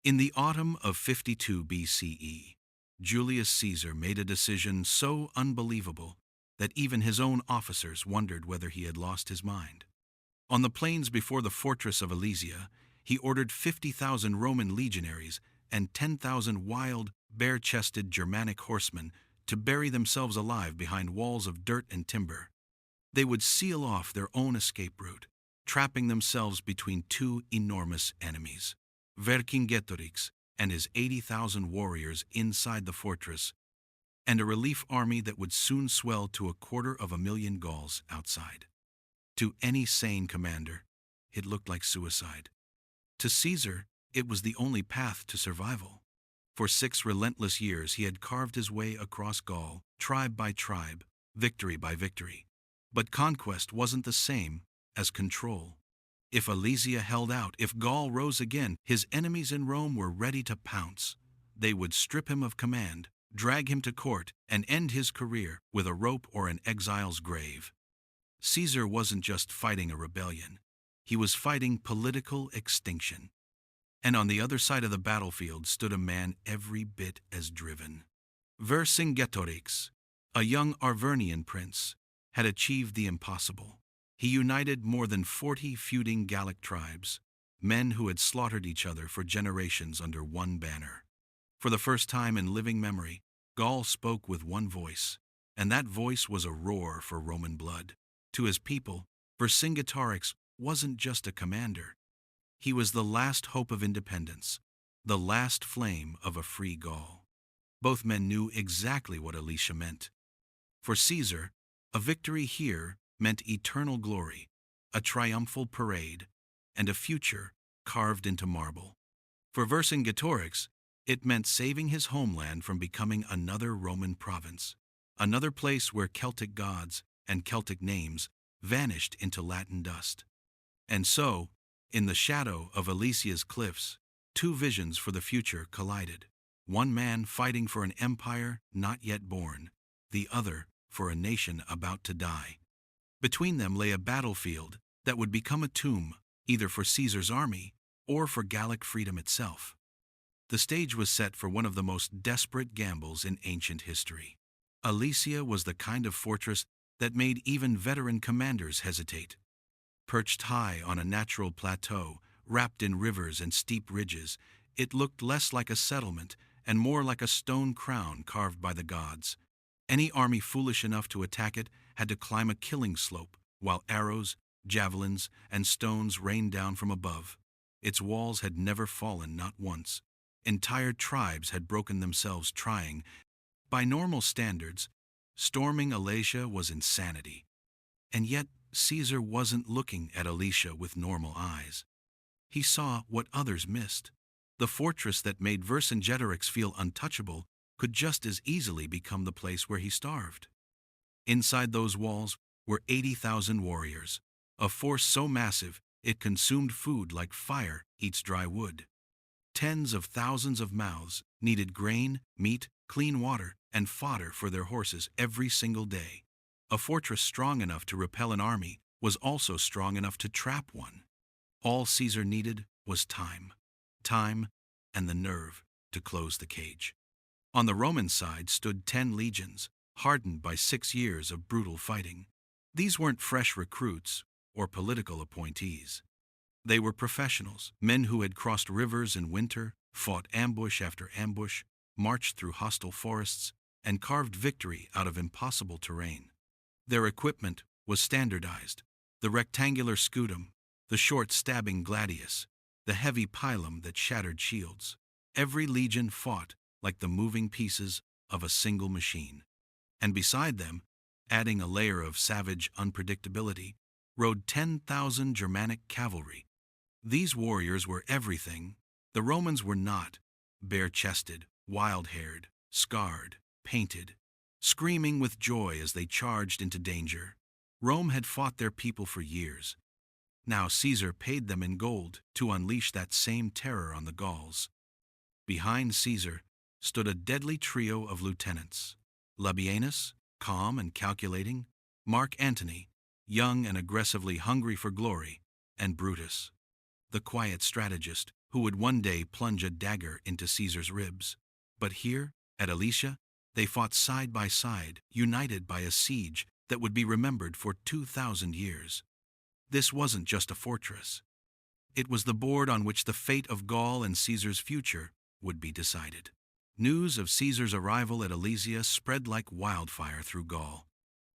In the autumn of 52 BCE, Julius Caesar made a decision so unbelievable that even his own officers wondered whether he had lost his mind. On the plains before the fortress of Alesia, he ordered 50,000 Roman legionaries and 10,000 wild, bare-chested Germanic horsemen to bury themselves alive behind walls of dirt and timber. They would seal off their own escape route, trapping themselves between two enormous enemies, Vercingetorix and his 80,000 warriors inside the fortress, and a relief army that would soon swell to 250,000 Gauls outside. To any sane commander, it looked like suicide. To Caesar, it was the only path to survival. For 6 relentless years he had carved his way across Gaul, tribe by tribe, victory by victory. But conquest wasn't the same as control. If Alesia held out, if Gaul rose again, his enemies in Rome were ready to pounce. They would strip him of command, drag him to court, and end his career with a rope or an exile's grave. Caesar wasn't just fighting a rebellion. He was fighting political extinction. And on the other side of the battlefield stood a man every bit as driven. Vercingetorix, a young Arvernian prince, had achieved the impossible. He united more than 40 feuding Gallic tribes, men who had slaughtered each other for generations under one banner. For the first time in living memory, Gaul spoke with one voice, and that voice was a roar for Roman blood. To his people, Vercingetorix wasn't just a commander. He was the last hope of independence, the last flame of a free Gaul. Both men knew exactly what Alesia meant. For Caesar, a victory here meant eternal glory, a triumphal parade, and a future carved into marble. For Vercingetorix, it meant saving his homeland from becoming another Roman province, another place where Celtic gods and Celtic names vanished into Latin dust. And so, in the shadow of Alesia's cliffs, 2 visions for the future collided. One man fighting for an empire not yet born, the other for a nation about to die. Between them lay a battlefield that would become a tomb, either for Caesar's army or for Gallic freedom itself. The stage was set for one of the most desperate gambles in ancient history. Alesia was the kind of fortress that made even veteran commanders hesitate. Perched high on a natural plateau, wrapped in rivers and steep ridges, it looked less like a settlement and more like a stone crown carved by the gods. Any army foolish enough to attack it had to climb a killing slope, while arrows, javelins, and stones rained down from above. Its walls had never fallen, not once. Entire tribes had broken themselves trying. By normal standards, storming Alesia was insanity. And yet, Caesar wasn't looking at Alesia with normal eyes. He saw what others missed. The fortress that made Vercingetorix feel untouchable could just as easily become the place where he starved. Inside those walls were 80,000 warriors, a force so massive it consumed food like fire eats dry wood. Tens of thousands of mouths needed grain, meat, clean water, and fodder for their horses every single day. A fortress strong enough to repel an army was also strong enough to trap one. All Caesar needed was time. Time and the nerve to close the cage. On the Roman side stood 10 legions, hardened by 6 years of brutal fighting. These weren't fresh recruits or political appointees. They were professionals, men who had crossed rivers in winter, fought ambush after ambush, marched through hostile forests, and carved victory out of impossible terrain. Their equipment was standardized: the rectangular scutum, the short stabbing gladius, the heavy pilum that shattered shields. Every legion fought like the moving pieces of a single machine. And beside them, adding a layer of savage unpredictability, rode 10,000 Germanic cavalry. These warriors were everything the Romans were not: bare-chested, wild-haired, scarred, painted, screaming with joy as they charged into danger. Rome had fought their people for years. Now Caesar paid them in gold to unleash that same terror on the Gauls. Behind Caesar stood a deadly trio of lieutenants: Labienus, calm and calculating; Mark Antony, young and aggressively hungry for glory; and Brutus, the quiet strategist who would one day plunge a dagger into Caesar's ribs. But here, at Alesia, they fought side by side, united by a siege that would be remembered for 2,000 years. This wasn't just a fortress. It was the board on which the fate of Gaul and Caesar's future would be decided. News of Caesar's arrival at Alesia spread like wildfire through Gaul.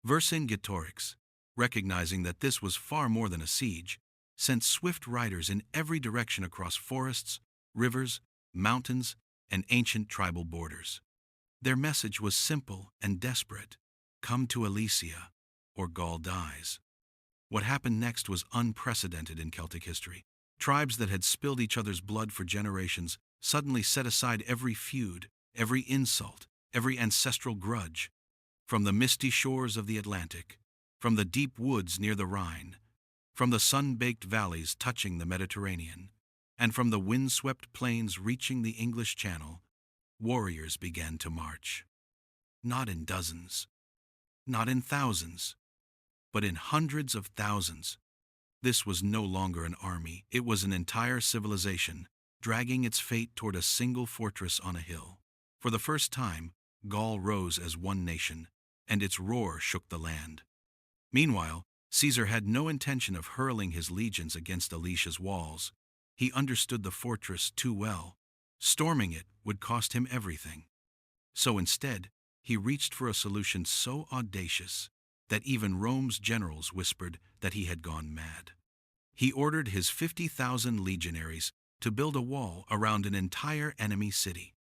Vercingetorix, recognizing that this was far more than a siege, sent swift riders in every direction across forests, rivers, mountains, and ancient tribal borders. Their message was simple and desperate: come to Alesia, or Gaul dies. What happened next was unprecedented in Celtic history. Tribes that had spilled each other's blood for generations suddenly set aside every feud, every insult, every ancestral grudge. From the misty shores of the Atlantic, from the deep woods near the Rhine, from the sun-baked valleys touching the Mediterranean, and from the wind-swept plains reaching the English Channel, warriors began to march. Not in dozens, not in thousands, but in hundreds of thousands. This was no longer an army, it was an entire civilization, dragging its fate toward a single fortress on a hill. For the first time, Gaul rose as one nation, and its roar shook the land. Meanwhile, Caesar had no intention of hurling his legions against Alesia's walls. He understood the fortress too well. Storming it would cost him everything. So instead, he reached for a solution so audacious that even Rome's generals whispered that he had gone mad. He ordered his 50,000 legionaries to build a wall around an entire enemy city.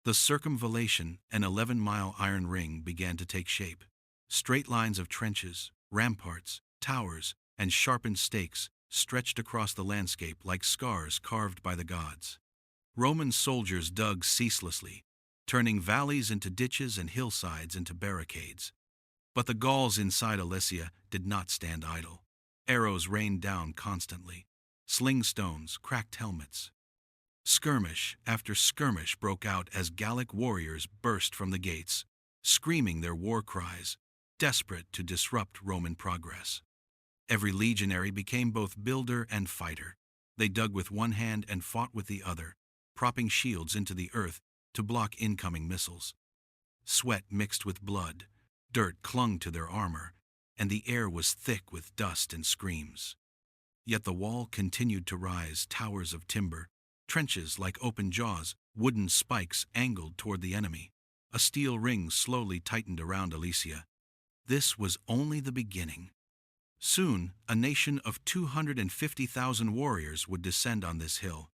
The circumvallation, an 11-mile iron ring, began to take shape. Straight lines of trenches, ramparts, towers, and sharpened stakes stretched across the landscape like scars carved by the gods. Roman soldiers dug ceaselessly, turning valleys into ditches and hillsides into barricades. But the Gauls inside Alesia did not stand idle. Arrows rained down constantly, sling stones, cracked helmets. Skirmish after skirmish broke out as Gallic warriors burst from the gates, screaming their war cries, desperate to disrupt Roman progress. Every legionary became both builder and fighter. They dug with one hand and fought with the other, propping shields into the earth to block incoming missiles. Sweat mixed with blood, dirt clung to their armor, and the air was thick with dust and screams. Yet the wall continued to rise, towers of timber, trenches like open jaws, wooden spikes angled toward the enemy. A steel ring slowly tightened around Alesia. This was only the beginning. Soon, a nation of 250,000 warriors would descend on this hill.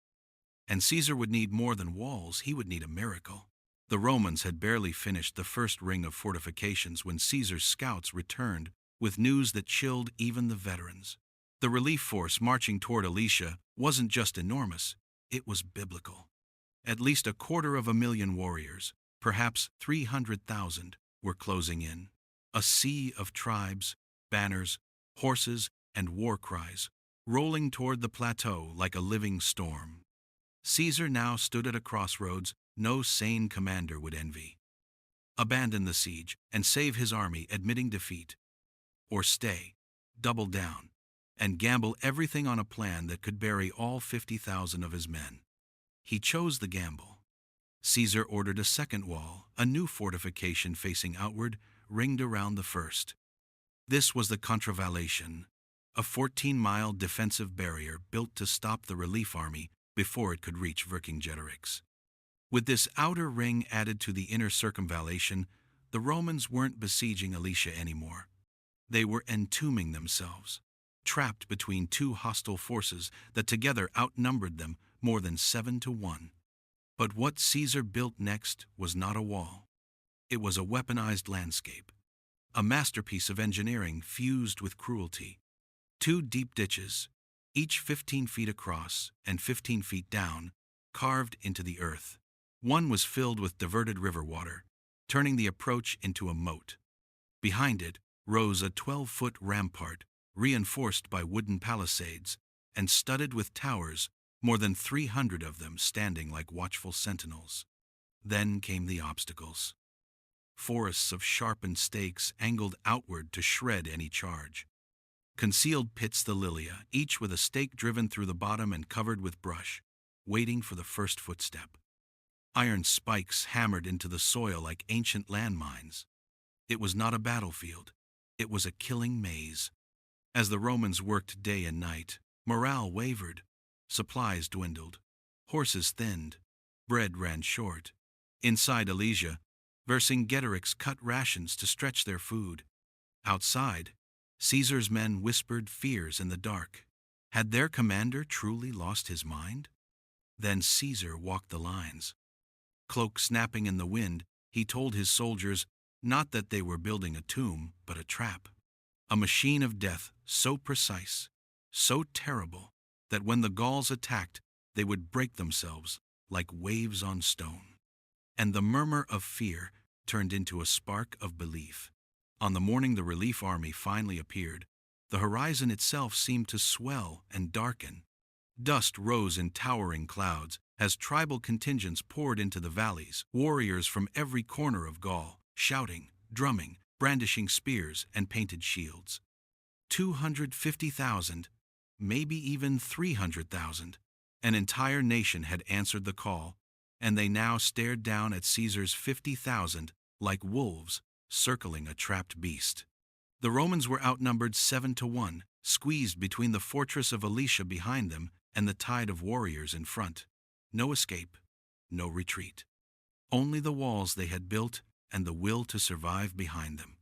And Caesar would need more than walls, he would need a miracle. The Romans had barely finished the first ring of fortifications when Caesar's scouts returned with news that chilled even the veterans. The relief force marching toward Alesia wasn't just enormous, it was biblical. At least 250,000 warriors, perhaps 300,000, were closing in. A sea of tribes, banners, horses, and war cries, rolling toward the plateau like a living storm. Caesar now stood at a crossroads no sane commander would envy. Abandon the siege and save his army admitting defeat, or stay, double down, and gamble everything on a plan that could bury all 50,000 of his men. He chose the gamble. Caesar ordered a second wall, a new fortification facing outward, ringed around the first. This was the contravallation, a 14-mile defensive barrier built to stop the relief army before it could reach Vercingetorix. With this outer ring added to the inner circumvallation, the Romans weren't besieging Alesia anymore. They were entombing themselves, trapped between two hostile forces that together outnumbered them more than 7-1. But what Caesar built next was not a wall. It was a weaponized landscape, a masterpiece of engineering fused with cruelty. 2 deep ditches, each 15 feet across and 15 feet down, carved into the earth. One was filled with diverted river water, turning the approach into a moat. Behind it rose a 12-foot rampart, reinforced by wooden palisades and studded with towers, more than 300 of them standing like watchful sentinels. Then came the obstacles. Forests of sharpened stakes angled outward to shred any charge. Concealed pits the lilia, each with a stake driven through the bottom and covered with brush. waiting for the first footstep. Iron spikes hammered into the soil like ancient landmines. It was not a battlefield. It was a killing maze. As the Romans worked day and night, morale wavered, supplies dwindled, horses thinned, bread ran short. Inside Alesia, Vercingetorix cut rations to stretch their food. Outside, Caesar's men whispered fears in the dark. Had their commander truly lost his mind? Then Caesar walked the lines. Cloak snapping in the wind, he told his soldiers not that they were building a tomb, but a trap. A machine of death so precise, so terrible, that when the Gauls attacked, they would break themselves like waves on stone. And the murmur of fear turned into a spark of belief. On the morning the relief army finally appeared, the horizon itself seemed to swell and darken. Dust rose in towering clouds as tribal contingents poured into the valleys, warriors from every corner of Gaul, shouting, drumming, brandishing spears and painted shields. 250,000, maybe even 300,000. An entire nation had answered the call, and they now stared down at Caesar's 50,000 like wolves circling a trapped beast. The Romans were outnumbered 7-1, squeezed between the fortress of Alesia behind them and the tide of warriors in front. No escape, no retreat. Only the walls they had built and the will to survive behind them.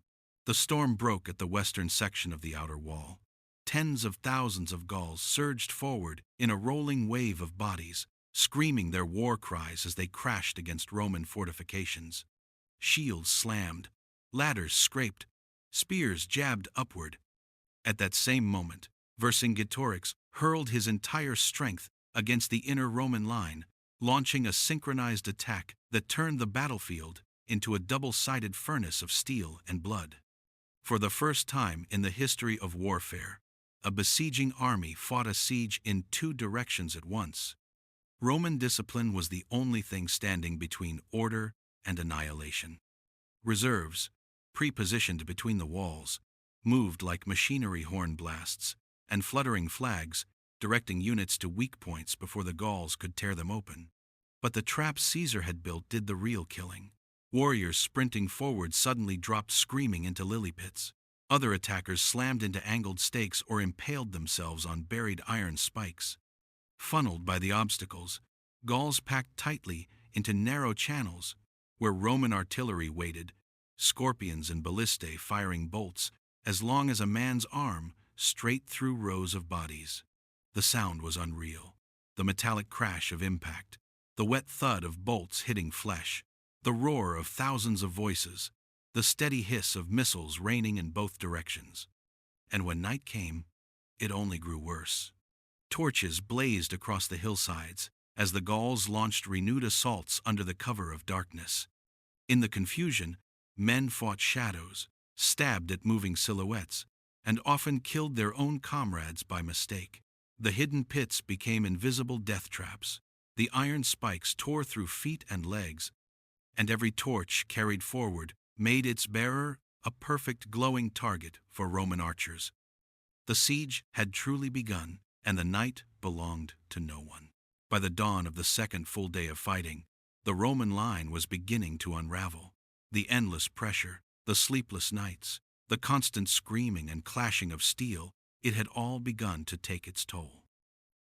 The storm broke at the western section of the outer wall. Tens of thousands of Gauls surged forward in a rolling wave of bodies, screaming their war cries as they crashed against Roman fortifications. Shields slammed, ladders scraped, spears jabbed upward. At that same moment, Vercingetorix hurled his entire strength against the inner Roman line, launching a synchronized attack that turned the battlefield into a double-sided furnace of steel and blood. For the first time in the history of warfare, a besieging army fought a siege in two directions at once. Roman discipline was the only thing standing between order and annihilation. Reserves, pre-positioned between the walls, moved like machinery horn blasts, and fluttering flags, directing units to weak points before the Gauls could tear them open. But the trap Caesar had built did the real killing. Warriors sprinting forward suddenly dropped screaming into lily pits. Other attackers slammed into angled stakes or impaled themselves on buried iron spikes. Funneled by the obstacles, Gauls packed tightly into narrow channels where Roman artillery waited, scorpions and ballistae firing bolts as long as a man's arm straight through rows of bodies. The sound was unreal. The metallic crash of impact, the wet thud of bolts hitting flesh, the roar of thousands of voices, the steady hiss of missiles raining in both directions. And when night came, it only grew worse. Torches blazed across the hillsides as the Gauls launched renewed assaults under the cover of darkness. In the confusion, men fought shadows, stabbed at moving silhouettes, and often killed their own comrades by mistake. The hidden pits became invisible death traps. The iron spikes tore through feet and legs, and every torch carried forward made its bearer a perfect glowing target for Roman archers. The siege had truly begun, and the night belonged to no one. By the dawn of the second full day of fighting, the Roman line was beginning to unravel. The endless pressure, the sleepless nights, the constant screaming and clashing of steel, it had all begun to take its toll.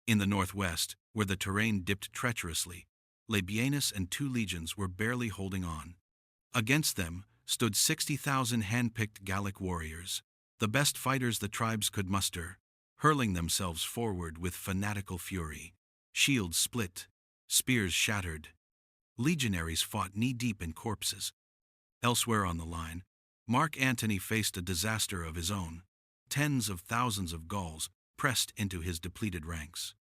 In the northwest, where the terrain dipped treacherously, Labienus and 2 legions were barely holding on. Against them stood 60,000 hand-picked Gallic warriors, the best fighters the tribes could muster, hurling themselves forward with fanatical fury. Shields split, spears shattered. Legionaries fought knee-deep in corpses. Elsewhere on the line, Mark Antony faced a disaster of his own. Tens of thousands of Gauls pressed into his depleted ranks.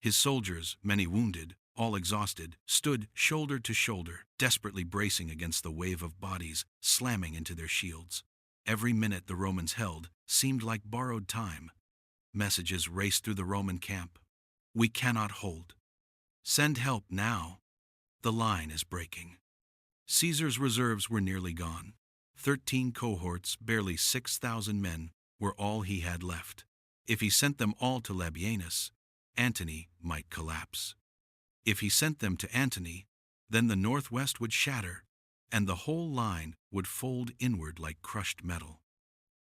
His soldiers, many wounded, all exhausted, stood shoulder to shoulder, desperately bracing against the wave of bodies slamming into their shields. Every minute the Romans held seemed like borrowed time. Messages raced through the Roman camp. "We cannot hold. Send help now. The line is breaking." Caesar's reserves were nearly gone. 13 cohorts, barely 6,000 men, were all he had left. If he sent them all to Labienus, Antony might collapse. If he sent them to Antony, then the northwest would shatter, and the whole line would fold inward like crushed metal.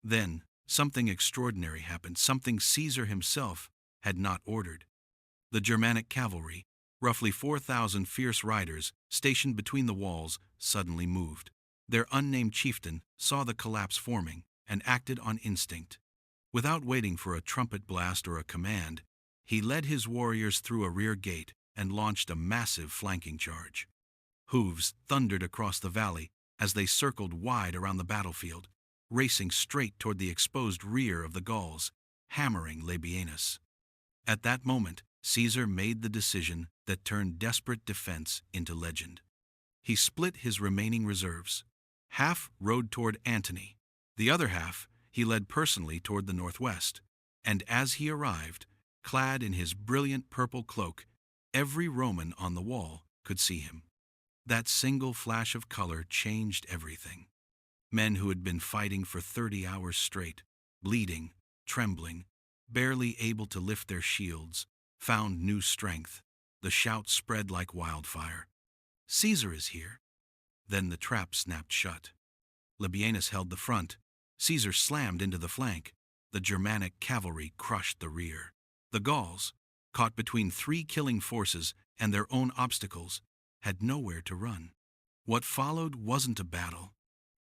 Then, something extraordinary happened, something Caesar himself had not ordered. The Germanic cavalry, roughly 4,000 fierce riders stationed between the walls, suddenly moved. Their unnamed chieftain saw the collapse forming and acted on instinct. Without waiting for a trumpet blast or a command, he led his warriors through a rear gate and launched a massive flanking charge. Hooves thundered across the valley as they circled wide around the battlefield, racing straight toward the exposed rear of the Gauls, hammering Labienus. At that moment, Caesar made the decision that turned desperate defense into legend. He split his remaining reserves. Half rode toward Antony. The other half he led personally toward the northwest. And as he arrived, clad in his brilliant purple cloak, every Roman on the wall could see him. That single flash of color changed everything. Men who had been fighting for 30 hours straight, bleeding, trembling, barely able to lift their shields, found new strength. The shout spread like wildfire. "Caesar is here!" Then the trap snapped shut. Labienus held the front. Caesar slammed into the flank. The Germanic cavalry crushed the rear. The Gauls, caught between three killing forces and their own obstacles, had nowhere to run. What followed wasn't a battle.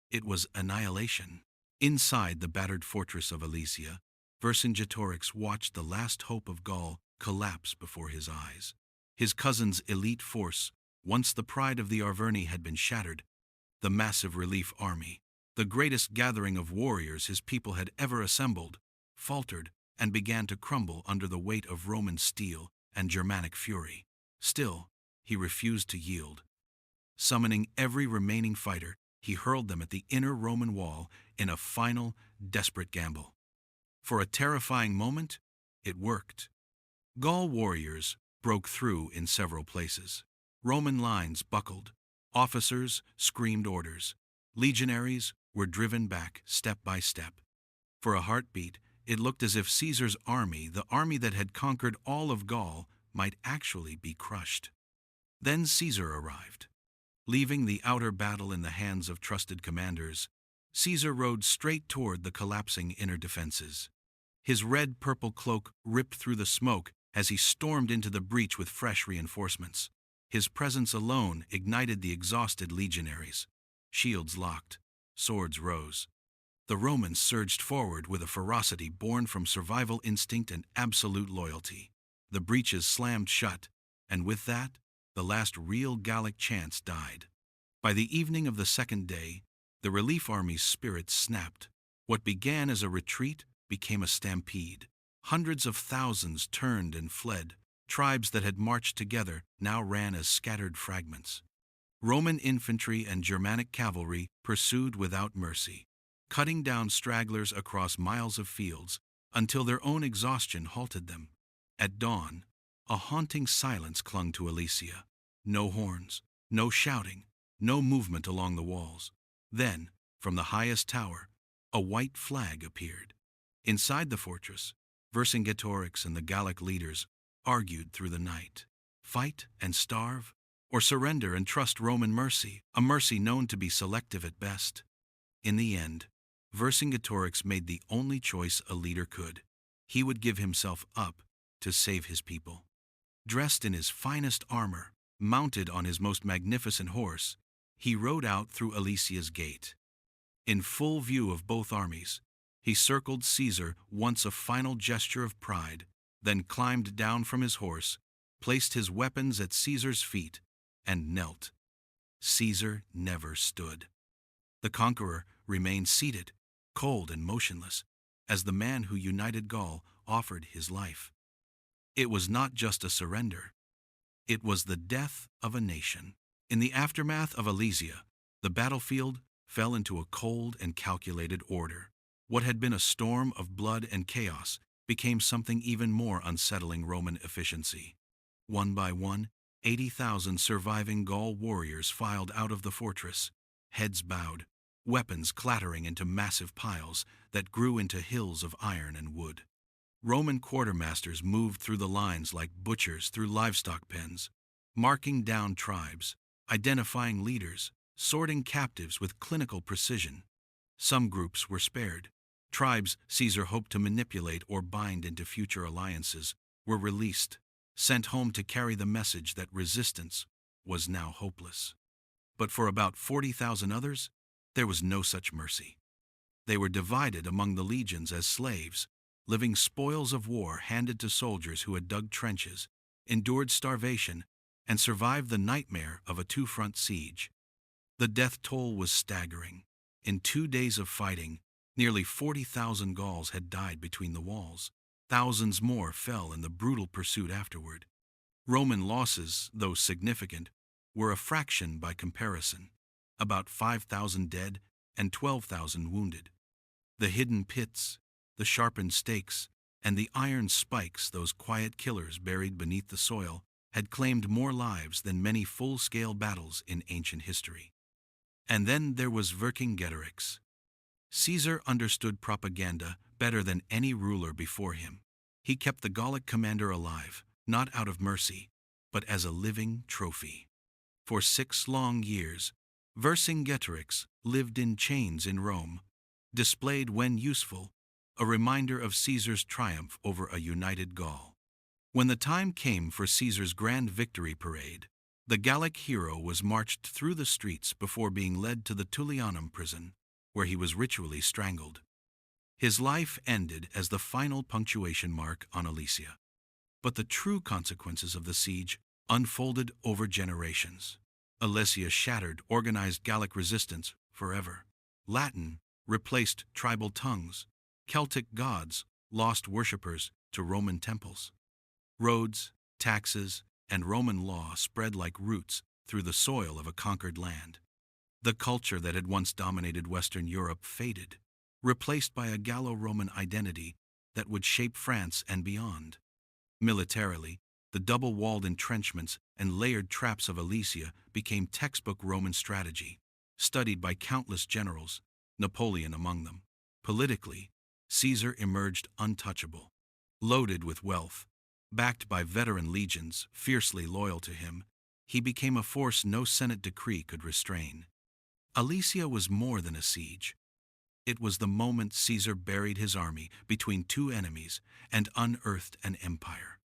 It was annihilation. Inside the battered fortress of Alesia, Vercingetorix watched the last hope of Gaul collapse before his eyes. His cousin's elite force, once the pride of the Arverni, had been shattered. The massive relief army, the greatest gathering of warriors his people had ever assembled, faltered and began to crumble under the weight of Roman steel and Germanic fury. Still, he refused to yield. Summoning every remaining fighter, he hurled them at the inner Roman wall in a final, desperate gamble. For a terrifying moment, it worked. Gaul warriors broke through in several places. Roman lines buckled. Officers screamed orders. Legionaries were driven back step by step. For a heartbeat, it looked as if Caesar's army, the army that had conquered all of Gaul, might actually be crushed. Then Caesar arrived. Leaving the outer battle in the hands of trusted commanders, Caesar rode straight toward the collapsing inner defenses. His red-purple cloak ripped through the smoke as he stormed into the breach with fresh reinforcements. His presence alone ignited the exhausted legionaries. Shields locked, swords rose. The Romans surged forward with a ferocity born from survival instinct and absolute loyalty. The breaches slammed shut, and with that, the last real Gallic chance died. By the evening of the second day, the relief army's spirits snapped. What began as a retreat became a stampede. Hundreds of thousands turned and fled. Tribes that had marched together now ran as scattered fragments. Roman infantry and Germanic cavalry pursued without mercy, cutting down stragglers across miles of fields until their own exhaustion halted them. At dawn, a haunting silence clung to Alesia. No horns, no shouting, no movement along the walls. Then, from the highest tower, a white flag appeared. Inside the fortress, Vercingetorix and the Gallic leaders argued through the night. Fight and starve, or surrender and trust Roman mercy, a mercy known to be selective at best. In the end, Vercingetorix made the only choice a leader could. He would give himself up to save his people. Dressed in his finest armor, mounted on his most magnificent horse, he rode out through Alesia's gate. In full view of both armies, he circled Caesar once, a final gesture of pride, then climbed down from his horse, placed his weapons at Caesar's feet, and knelt. Caesar never stood. The conqueror remained seated, cold and motionless, as the man who united Gaul offered his life. It was not just a surrender. It was the death of a nation. In the aftermath of Alesia, the battlefield fell into a cold and calculated order. What had been a storm of blood and chaos became something even more unsettling: Roman efficiency. One by one, 80,000 surviving Gaul warriors filed out of the fortress, heads bowed, weapons clattering into massive piles that grew into hills of iron and wood. Roman quartermasters moved through the lines like butchers through livestock pens. marking down tribes, identifying leaders, sorting captives with clinical precision. Some groups were spared. Tribes Caesar hoped to manipulate or bind into future alliances were released, sent home to carry the message that resistance was now hopeless. But for about 40,000 others, there was no such mercy. They were divided among the legions as slaves, living spoils of war handed to soldiers who had dug trenches, endured starvation, and survived the nightmare of a two-front siege. The death toll was staggering. In 2 days of fighting, nearly 40,000 Gauls had died between the walls. Thousands more fell in the brutal pursuit afterward. Roman losses, though significant, were a fraction by comparison, about 5,000 dead and 12,000 wounded. The hidden pits, the sharpened stakes, and the iron spikes those quiet killers buried beneath the soil had claimed more lives than many full-scale battles in ancient history. And then there was Vercingetorix. Caesar understood propaganda better than any ruler before him. He kept the Gallic commander alive, not out of mercy, but as a living trophy. For 6 long years, Vercingetorix lived in chains in Rome, displayed when useful, a reminder of Caesar's triumph over a united Gaul. When the time came for Caesar's grand victory parade, the Gallic hero was marched through the streets before being led to the Tullianum prison, where he was ritually strangled. His life ended as the final punctuation mark on Alesia. But the true consequences of the siege unfolded over generations. Alesia shattered organized Gallic resistance forever. Latin replaced tribal tongues. Celtic gods lost worshippers to Roman temples. Roads, taxes, and Roman law spread like roots through the soil of a conquered land. The culture that had once dominated Western Europe faded, replaced by a Gallo-Roman identity that would shape France and beyond. Militarily, the double-walled entrenchments and layered traps of Alesia became textbook Roman strategy, studied by countless generals, Napoleon among them. Politically, Caesar emerged untouchable. Loaded with wealth, backed by veteran legions fiercely loyal to him, he became a force no Senate decree could restrain. Alesia was more than a siege. It was the moment Caesar buried his army between two enemies and unearthed an empire.